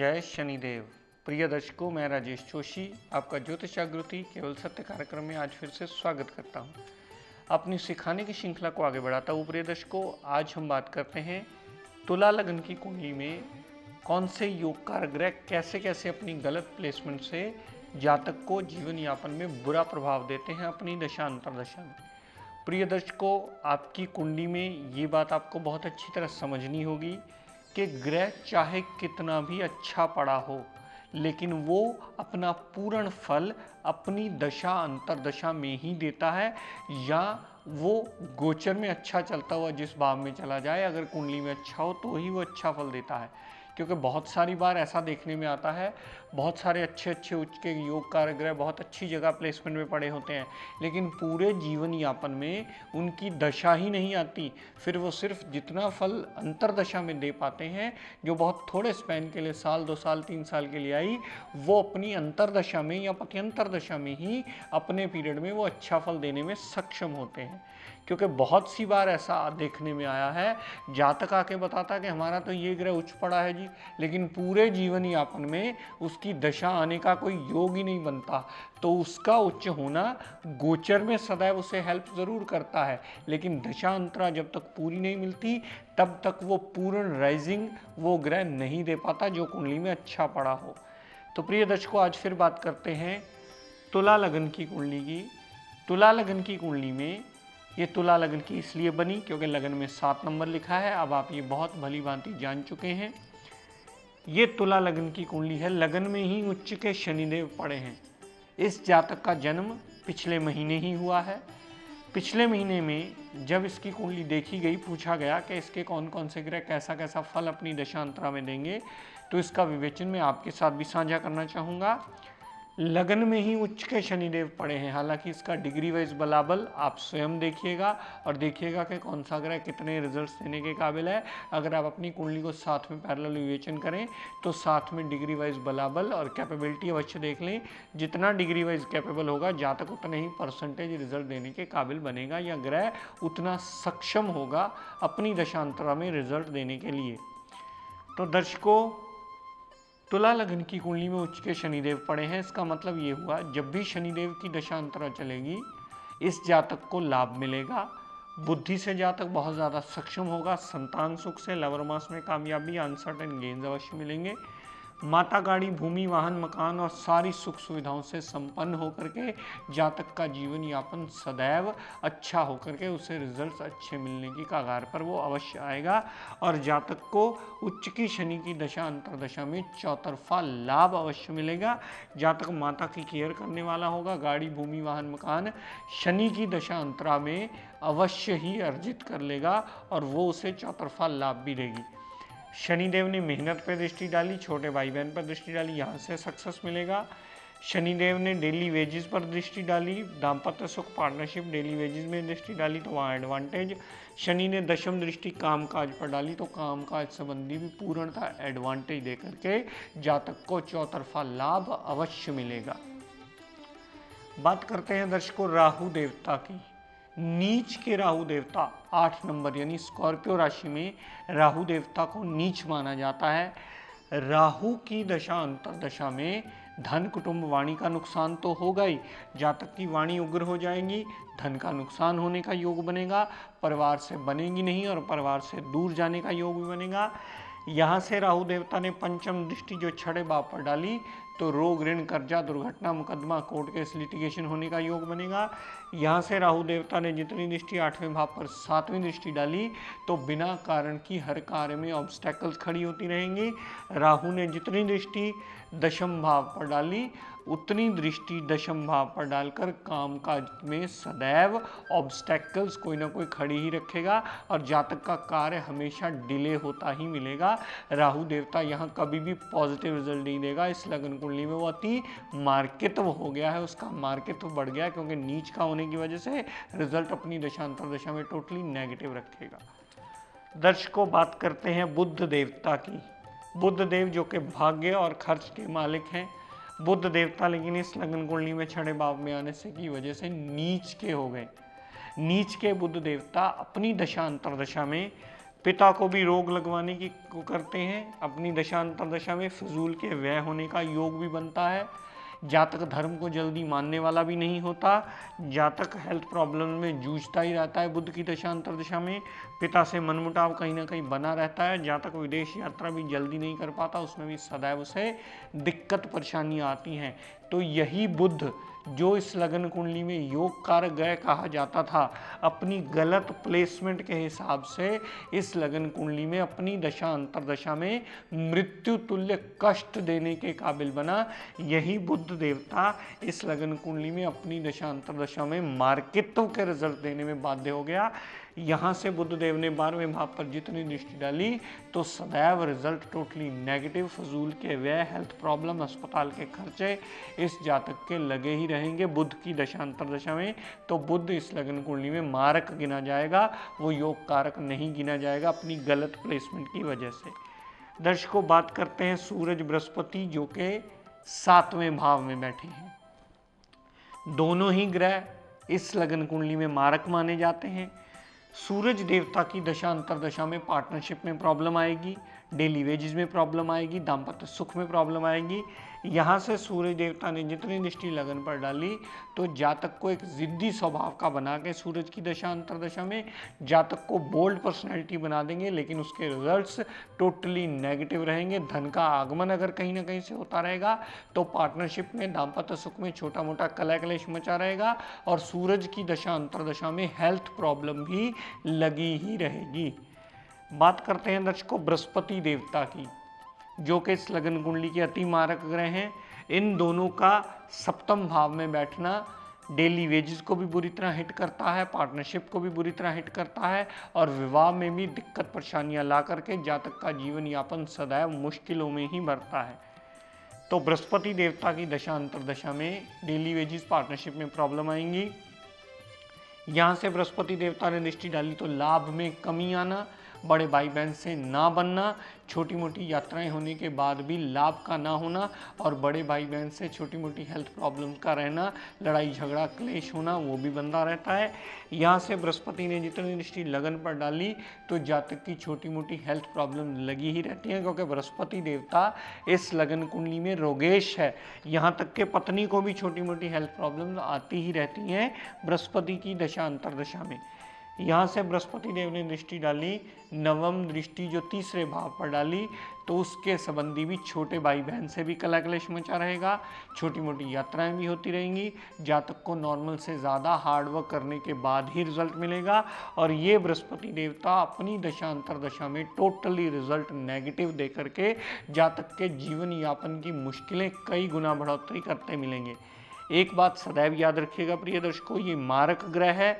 जय शनिदेव। प्रिय दर्शकों, मैं राजेश जोशी आपका ज्योतिष जागृति केवल सत्य कार्यक्रम में आज फिर से स्वागत करता हूं। अपनी सिखाने की श्रृंखला को आगे बढ़ाता हूं। प्रिय दर्शकों, आज हम बात करते हैं तुला लग्न की कुंडली में कौन से योग कारक ग्रह कैसे कैसे अपनी गलत प्लेसमेंट से जातक को जीवन यापन में बुरा प्रभाव देते हैं अपनी दशा अंतरदशा में। प्रिय दर्शकों, आपकी कुंडली में ये बात आपको बहुत अच्छी तरह समझनी होगी कि ग्रह चाहे कितना भी अच्छा पड़ा हो, लेकिन वो अपना पूर्ण फल अपनी दशा अंतरदशा में ही देता है, या वो गोचर में अच्छा चलता हुआ जिस भाव में चला जाए, अगर कुंडली में अच्छा हो तो ही वो अच्छा फल देता है। क्योंकि बहुत सारी बार ऐसा देखने में आता है, बहुत सारे अच्छे अच्छे उच्च के योग कारक ग्रह बहुत अच्छी जगह प्लेसमेंट में पड़े होते हैं, लेकिन पूरे जीवन यापन में उनकी दशा ही नहीं आती। फिर वो सिर्फ जितना फल अंतरदशा में दे पाते हैं, जो बहुत थोड़े स्पैन के लिए साल 2 साल 3 साल के लिए आई, वो अपनी अंतरदशा में या पत्यंतर दशा में ही अपने पीरियड में वो अच्छा फल देने में सक्षम होते हैं। क्योंकि बहुत सी बार ऐसा देखने में आया है, जातक आके बताता कि हमारा तो ये ग्रह उच्च पड़ा है जी, लेकिन पूरे जीवन यापन में उसकी दशा आने का कोई योग ही नहीं बनता। तो उसका उच्च होना गोचर में सदैव उसे हेल्प जरूर करता है, लेकिन दशा अंतरा जब तक पूरी नहीं मिलती तब तक वो पूर्ण राइजिंग वो ग्रह नहीं दे पाता जो कुंडली में अच्छा पड़ा हो। तो प्रिय दर्शकों, आज फिर बात करते हैं तुला लग्न की कुंडली की। तुला लग्न की कुंडली में ये तुला लग्न की इसलिए बनी क्योंकि लगन में 7 नंबर लिखा है। अब आप ये बहुत भली भांति जान चुके हैं। ये तुला लग्न की कुंडली है, लगन में ही उच्च के शनिदेव पड़े हैं। इस जातक का जन्म पिछले महीने ही हुआ है। पिछले महीने में जब इसकी कुंडली देखी गई, पूछा गया कि इसके कौन कौन से ग्रह कैसा कैसा फल अपनी दशांतरा में देंगे, तो इसका विवेचन मैं आपके साथ भी साझा करना चाहूँगा। लगन में ही उच्च के शनिदेव पड़े हैं। हालांकि इसका डिग्री वाइज बलाबल आप स्वयं देखिएगा और देखिएगा कि कौन सा ग्रह कितने रिजल्ट्स देने के काबिल है। अगर आप अपनी कुंडली को साथ में पैरेलल विवेचन करें तो साथ में डिग्री वाइज बलाबल और कैपेबिलिटी अवश्य देख लें। जितना डिग्री वाइज कैपेबल होगा, जातक उतने ही परसेंटेज रिजल्ट देने के काबिल बनेगा, या ग्रह उतना सक्षम होगा अपनी दशांतरा में रिजल्ट देने के लिए। तो दर्शकों, तुला लग्न की कुंडली में उच्च के शनिदेव पड़े हैं। इसका मतलब ये हुआ, जब भी शनिदेव की दशांतरा चलेगी इस जातक को लाभ मिलेगा। बुद्धि से जातक बहुत ज़्यादा सक्षम होगा। संतान सुख से लवर मास में कामयाबी, अनसर्टेन गेन्स अवश्य मिलेंगे। माता, गाड़ी, भूमि, वाहन, मकान और सारी सुख सुविधाओं से संपन्न होकर के जातक का जीवन यापन सदैव अच्छा होकर के उसे रिजल्ट्स अच्छे मिलने की कगार पर वो अवश्य आएगा। और जातक को उच्च की शनि की दशा अंतरदशा में चौतरफा लाभ अवश्य मिलेगा। जातक माता की केयर करने वाला होगा। गाड़ी, भूमि, वाहन, मकान शनि की दशा अंतरा में अवश्य ही अर्जित कर लेगा और वो उसे चौतरफा लाभ भी देगी। शनिदेव ने मेहनत पर दृष्टि डाली, छोटे भाई बहन पर दृष्टि डाली, यहाँ से सक्सेस मिलेगा। शनिदेव ने डेली वेजेस पर दृष्टि डाली, दाम्पत्य सुख, पार्टनरशिप, डेली वेजेस में दृष्टि डाली तो वहाँ एडवांटेज। शनि ने दशम दृष्टि कामकाज पर डाली तो कामकाज संबंधी भी पूर्णतः एडवांटेज दे करके जातक को चौतरफा लाभ अवश्य मिलेगा। बात करते हैं दर्शकों राहु देवता की। नीच के राहु देवता 8 नंबर यानी स्कॉर्पियो राशि में राहु देवता को नीच माना जाता है। राहु की दशा अंतरदशा में धन, कुटुंब, वाणी का नुकसान तो होगा ही, जातक की वाणी उग्र हो जाएगी, धन का नुकसान होने का योग बनेगा, परिवार से बनेगी नहीं और परिवार से दूर जाने का योग भी बनेगा। यहाँ से राहु देवता ने पंचम दृष्टि जो छठे भाव पर डाली तो रोग, ऋण, कर्जा, दुर्घटना, मुकदमा, कोर्ट केस, लिटिगेशन होने का योग बनेगा। यहाँ से राहु देवता ने जितनी दृष्टि 8वें भाव पर 7वीं दृष्टि डाली तो बिना कारण की हर कार्य में ऑब्स्टेकल्स खड़ी होती रहेंगी। राहु ने जितनी दृष्टि दशम भाव पर डाली उतनी दृष्टि दशम भाव पर डालकर कामकाज में सदैव ऑब्स्टेकल्स कोई ना कोई खड़ी ही रखेगा और जातक का कार्य हमेशा डिले होता ही मिलेगा। राहु देवता यहाँ कभी भी पॉजिटिव रिजल्ट नहीं देगा। इस लगन कुंडली में वो अति मार्कित्व हो गया है, उसका मार्कित्व बढ़ गया क्योंकि नीच का होने की वजह से रिजल्ट अपनी दशांतर दशा में टोटली नेगेटिव रखेगा। दर्शकों, बात करते हैं बुध देवता की। बुध देव जो कि भाग्य और खर्च के मालिक हैं। बुध देवता लेकिन इस लगन कुंडली में छठे भाव में आने से की वजह से नीच के हो गए। नीच के बुध देवता अपनी दशा अंतरदशा में पिता को भी रोग लगवाने की को करते हैं। अपनी दशा अंतर्दशा में फिजूल के व्यय होने का योग भी बनता है। जातक धर्म को जल्दी मानने वाला भी नहीं होता। जातक हेल्थ प्रॉब्लम में जूझता ही रहता है। बुध की दशा अंतर्दशा में पिता से मनमुटाव कहीं ना कहीं बना रहता है। जातक विदेश यात्रा भी जल्दी नहीं कर पाता, उसमें भी सदैव उसे दिक्कत परेशानियां आती हैं। तो यही बुध जो इस लगन कुंडली में योग कारक ग्रह कहा जाता था, अपनी गलत प्लेसमेंट के हिसाब से इस लगन कुंडली में अपनी दशा अंतर्दशा में मृत्यु तुल्य कष्ट देने के काबिल बना। यही बुध देवता इस लगन कुंडली में अपनी दशा अंतर्दशा में मार्कित्व के रिजल्ट देने में बाध्य हो गया। यहाँ से बुध देव ने 12वें भाव पर जितनी दृष्टि डाली तो सदैव रिजल्ट टोटली नेगेटिव, फजूल के व्यय, हेल्थ प्रॉब्लम, अस्पताल के खर्चे इस जातक के लगे ही रहेंगे बुध की दशा अंतर्दशा में। तो बुध इस लगन कुंडली में मारक गिना जाएगा, वो योग कारक नहीं गिना जाएगा अपनी गलत प्लेसमेंट की वजह से। दर्शकों, बात करते हैं सूरज बृहस्पति जो के 7वें भाव में बैठे हैं। दोनों ही ग्रह इस लगन कुंडली में मारक माने जाते हैं। सूरज देवता की दशा अंतर्दशा में पार्टनरशिप में प्रॉब्लम आएगी, डेली वेजेस में प्रॉब्लम आएगी, दाम्पत्य सुख में प्रॉब्लम आएगी। यहाँ से सूरज देवता ने जितनी दृष्टि लगन पर डाली तो जातक को एक जिद्दी स्वभाव का बना के सूरज की दशा अंतर्दशा में जातक को बोल्ड पर्सनैलिटी बना देंगे, लेकिन उसके रिजल्ट्स टोटली नेगेटिव रहेंगे। धन का आगमन अगर कहीं ना कहीं से होता रहेगा तो पार्टनरशिप में, दाम्पत्य सुख में छोटा मोटा कलह कलेश मचा रहेगा और सूरज की दशा अंतर्दशा में हेल्थ प्रॉब्लम भी लगी ही रहेगी। बात करते हैं दर्शकों बृहस्पति देवता की जो कि इस लगन कुंडली के अति मारक ग्रह हैं। इन दोनों का 7वें भाव में बैठना डेली वेजेस को भी बुरी तरह हिट करता है, पार्टनरशिप को भी बुरी तरह हिट करता है और विवाह में भी दिक्कत परेशानियां ला करके जातक का जीवन यापन सदैव मुश्किलों में ही बढ़ता है। तो बृहस्पति देवता की दशा अंतर्दशा में डेली वेजेस, पार्टनरशिप में प्रॉब्लम आएंगी। यहाँ से बृहस्पति देवता ने दृष्टि डाली तो लाभ में कमी आना, बड़े भाई बहन से ना बनना, छोटी मोटी यात्राएं होने के बाद भी लाभ का ना होना और बड़े भाई बहन से छोटी मोटी हेल्थ प्रॉब्लम का रहना, लड़ाई झगड़ा क्लेश होना वो भी बनता रहता है। यहाँ से बृहस्पति ने जितनी दृष्टि लगन पर डाली तो जातक की छोटी मोटी हेल्थ प्रॉब्लम लगी ही रहती है, क्योंकि बृहस्पति देवता इस लगन कुंडली में रोगेश है। यहाँ तक के पत्नी को भी छोटी मोटी हेल्थ प्रॉब्लम आती ही रहती हैं बृहस्पति की दशा अंतर्दशा में। यहाँ से बृहस्पति देव ने दृष्टि डाली, नवम दृष्टि जो 3रे भाव पर डाली तो उसके संबंधी भी छोटे भाई बहन से भी कलह क्लेश मचा रहेगा, छोटी मोटी यात्राएं भी होती रहेंगी। जातक को नॉर्मल से ज़्यादा हार्डवर्क करने के बाद ही रिजल्ट मिलेगा और ये बृहस्पति देवता अपनी दशा अंतर्दशा में टोटली रिजल्ट नेगेटिव दे करके जातक के जीवन यापन की मुश्किलें कई गुना बढ़ोतरी करते मिलेंगे। एक बात सदैव याद रखिएगा प्रिय दर्शकों, ये मारक ग्रह है।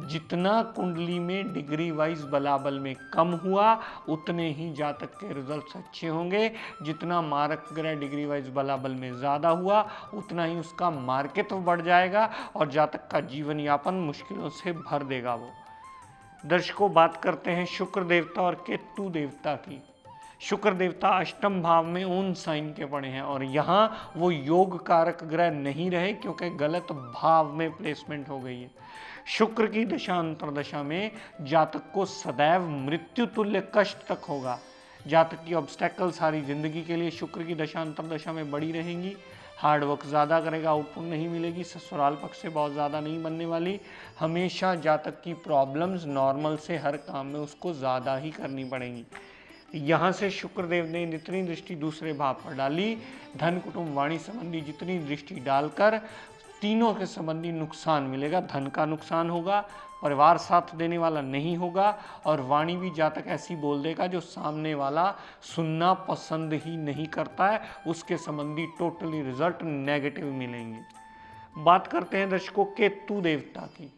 जितना कुंडली में डिग्री वाइज बलाबल में कम हुआ उतने ही जातक के रिजल्ट्स अच्छे होंगे। जितना मारक ग्रह डिग्री वाइज बलाबल में ज़्यादा हुआ उतना ही उसका मार्केट बढ़ जाएगा और जातक का जीवन यापन मुश्किलों से भर देगा वो। दर्शकों, बात करते हैं शुक्र देवता और केतु देवता की। शुक्र देवता 8वें भाव में ओन साइन के पड़े हैं और यहाँ वो योग कारक ग्रह नहीं रहे क्योंकि गलत भाव में प्लेसमेंट हो गई है। शुक्र की दशा अंतर्दशा में जातक को सदैव मृत्यु तुल्य कष्ट तक होगा। जातक की ऑब्स्टेकल सारी जिंदगी के लिए शुक्र की दशा अंतर्दशा में बड़ी रहेंगी। हार्डवर्क ज़्यादा करेगा, आउटपुट नहीं मिलेगी, ससुराल पक्ष से बहुत ज़्यादा नहीं बनने वाली। हमेशा जातक की प्रॉब्लम्स नॉर्मल से हर काम में उसको ज़्यादा ही करनी पड़ेंगी। यहाँ से शुक्रदेव ने जितनी दृष्टि 2रे भाव पर डाली, धन कुटुंब वाणी संबंधी जितनी दृष्टि डालकर तीनों के संबंधी नुकसान मिलेगा। धन का नुकसान होगा, परिवार साथ देने वाला नहीं होगा और वाणी भी जातक ऐसी बोल देगा जो सामने वाला सुनना पसंद ही नहीं करता है, उसके संबंधी टोटली रिजल्ट नेगेटिव मिलेंगे। बात करते हैं दर्शकों केतु देवता की।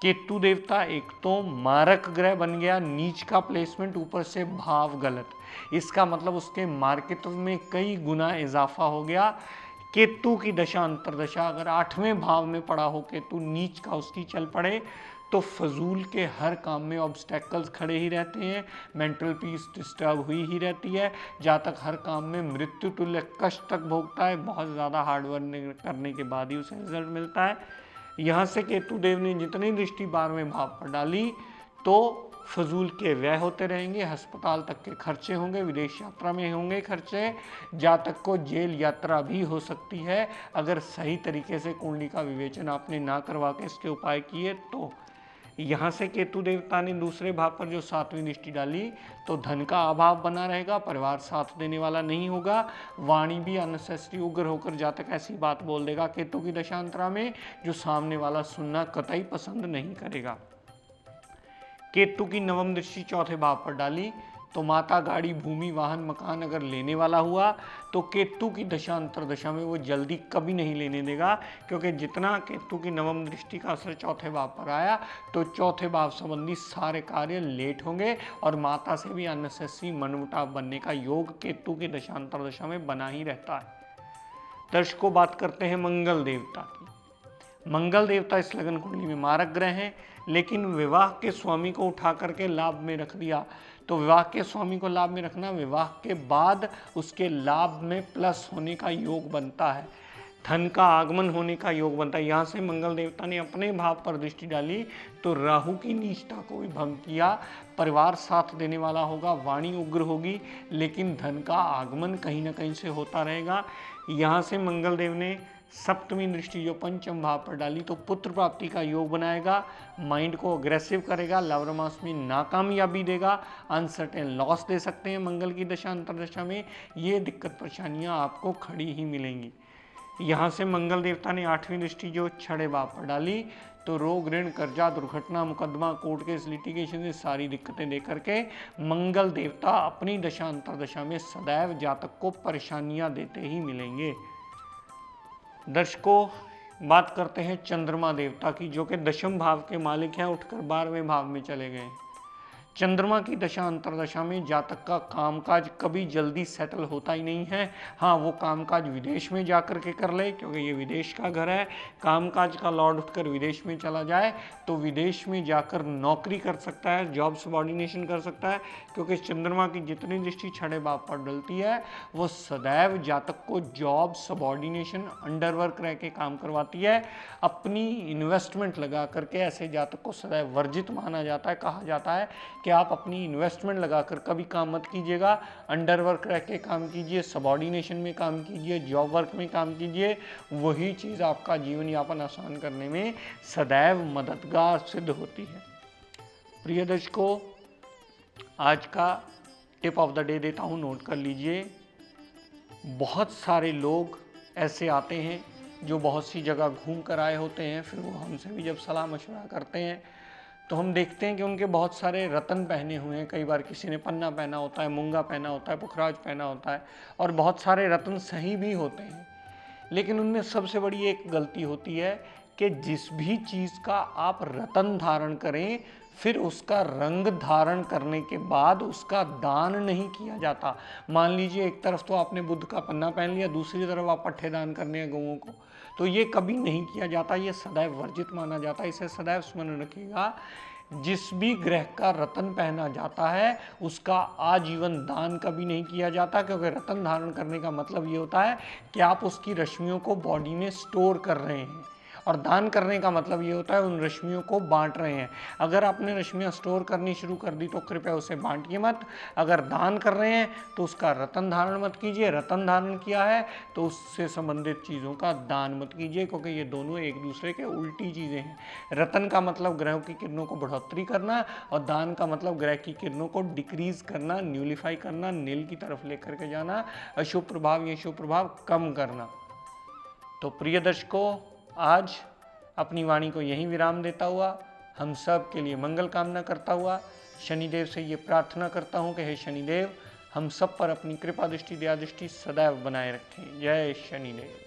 केतु देवता एक तो मारक ग्रह बन गया, नीच का प्लेसमेंट, ऊपर से भाव गलत। इसका मतलब उसके मार्केट में कई गुना इजाफा हो गया। केतु की दशा अंतर्दशा अगर 8वें भाव में पड़ा हो केतु, नीच का उसकी चल पड़े तो फजूल के हर काम में ऑब्स्टेकल्स खड़े ही रहते हैं, मेंटल पीस डिस्टर्ब हुई ही रहती है। जातक हर काम में मृत्यु तुल्य कष्ट तक भोगता है, बहुत ज़्यादा हार्डवर्क करने के बाद ही उसे रिजल्ट मिलता है। यहाँ से केतु देव ने जितनी दृष्टि 12वें भाव पर डाली तो फजूल के व्यय होते रहेंगे, अस्पताल तक के खर्चे होंगे, विदेश यात्रा में होंगे खर्चे, जातक को जेल यात्रा भी हो सकती है अगर सही तरीके से कुंडली का विवेचन आपने ना करवा के इसके उपाय किए तो। यहाँ से केतु देवता ने दूसरे भाव पर जो 7वीं दृष्टि डाली तो धन का अभाव बना रहेगा, परिवार साथ देने वाला नहीं होगा, वाणी भी अननेसेसरी उग्र होकर जातक ऐसी बात बोल देगा केतु की दशांतरा में जो सामने वाला सुनना कतई पसंद नहीं करेगा। केतु की 9वीं दृष्टि चौथे भाव पर डाली तो माता, गाड़ी, भूमि, वाहन, मकान अगर लेने वाला हुआ तो केतु की दशांतर दशा में वो जल्दी कभी नहीं लेने देगा, क्योंकि जितना केतु की 9वीं दृष्टि का असर चौथे भाव पर आया तो चौथे भाव संबंधी सारे कार्य लेट होंगे और माता से भी अननेसेसरी मनमुटाव बनने का योग केतु की दशांतर दशा में बना ही रहता है। दर्शकों, बात करते हैं मंगल देवता की। मंगल देवता इस लगन कुंडली में मारक ग्रह हैं, लेकिन विवाह के स्वामी को उठा करके लाभ में रख दिया। तो विवाह के स्वामी को लाभ में रखना, विवाह के बाद उसके लाभ में प्लस होने का योग बनता है, धन का आगमन होने का योग बनता है। यहाँ से मंगल देवता ने अपने भाव पर दृष्टि डाली तो राहु की नीचता को भी भंग किया, परिवार साथ देने वाला होगा, वाणी उग्र होगी, लेकिन धन का आगमन कहीं ना कहीं से होता रहेगा। यहाँ से मंगल देव ने 7वीं दृष्टि जो पंचम भाव पर डाली तो पुत्र प्राप्ति का योग बनाएगा, माइंड को अग्रेसिव करेगा, लव रोमांस में नाकामयाबी देगा, अनसर्टेन लॉस दे सकते हैं मंगल की दशा अंतर दशा में। ये दिक्कत परेशानियां आपको खड़ी ही मिलेंगी। यहाँ से मंगल देवता ने 8वीं दृष्टि जो 6 भाव पर डाली तो रोग, ऋण, कर्जा, दुर्घटना, मुकदमा, कोर्ट केस, लिटिगेशन से सारी दिक्कतें दे करके मंगल देवता अपनी दशा अंतर दशा में सदैव जातक को परेशानियां देते ही मिलेंगे। दर्शकों, बात करते हैं चंद्रमा देवता की, जो कि 10वें भाव के मालिक हैं, उठकर 12वें भाव में चले गए। चंद्रमा की दशा अंतरदशा में जातक का कामकाज कभी जल्दी सेटल होता ही नहीं है। हाँ, वो कामकाज विदेश में जाकर के कर ले, क्योंकि ये विदेश का घर है। कामकाज का लॉर्ड उठकर विदेश में चला जाए तो विदेश में जाकर नौकरी कर सकता है, जॉब सबॉर्डिनेशन कर सकता है, क्योंकि चंद्रमा की जितनी दृष्टि 6 भाव पर डलती है वो सदैव जातक को जॉब सबॉर्डिनेशन, अंडरवर्क रह के काम करवाती है। अपनी इन्वेस्टमेंट लगा करके ऐसे जातक को सदैव वर्जित माना जाता है। कहा जाता है कि आप अपनी इन्वेस्टमेंट लगाकर कभी काम मत कीजिएगा, अंडरवर्क रह के काम कीजिए, सबॉर्डिनेशन में काम कीजिए, जॉब वर्क में काम कीजिए। वही चीज़ आपका जीवन यापन आसान करने में सदैव मददगार सिद्ध होती है। प्रिय दर्शकों, आज का टिप ऑफ द डे देता हूँ, नोट कर लीजिए। बहुत सारे लोग ऐसे आते हैं जो बहुत सी जगह घूम कर आए होते हैं, फिर वो हमसे भी जब सलाह मशवरा करते हैं तो हम देखते हैं कि उनके बहुत सारे रत्न पहने हुए हैं। कई बार किसी ने पन्ना पहना होता है, मूंगा पहना होता है, पुखराज पहना होता है, और बहुत सारे रत्न सही भी होते हैं। लेकिन उनमें सबसे बड़ी एक गलती होती है कि जिस भी चीज़ का आप रत्न धारण करें, फिर उसका रंग धारण करने के बाद उसका दान नहीं किया जाता। मान लीजिए एक तरफ तो आपने बुद्ध का पन्ना पहन लिया, दूसरी तरफ आप पट्टे दान करने हैं गौओं को, तो ये कभी नहीं किया जाता, ये सदैव वर्जित माना जाता है। इसे सदैव स्मरण रखिएगा। जिस भी ग्रह का रत्न पहना जाता है उसका आजीवन दान कभी नहीं किया जाता, क्योंकि रत्न धारण करने का मतलब ये होता है कि आप उसकी रश्मियों को बॉडी में स्टोर कर रहे हैं, और दान करने का मतलब ये होता है उन रश्मियों को बांट रहे हैं। अगर आपने रश्मियाँ स्टोर करनी शुरू कर दी तो कृपया उसे बांटिए मत। अगर दान कर रहे हैं तो उसका रत्न धारण मत कीजिए। रत्न धारण किया है तो उससे संबंधित चीज़ों का दान मत कीजिए, क्योंकि ये दोनों एक दूसरे के उल्टी चीज़ें हैं। रत्न का मतलब ग्रहों की किरणों को बढ़ोतरी करना, और दान का मतलब ग्रह की किरणों को डिक्रीज करना, न्यूलीफाई करना, नील की तरफ लेकर के जाना, अशुभ प्रभाव या शुभ प्रभाव कम करना। तो प्रिय दर्शकों, आज अपनी वाणी को यहीं विराम देता हुआ हम सब के लिए मंगल कामना करता हुआ शनिदेव से ये प्रार्थना करता हूँ कि हे शनिदेव, हम सब पर अपनी कृपा दृष्टि, दया दृष्टि सदैव बनाए रखें। जय शनिदेव।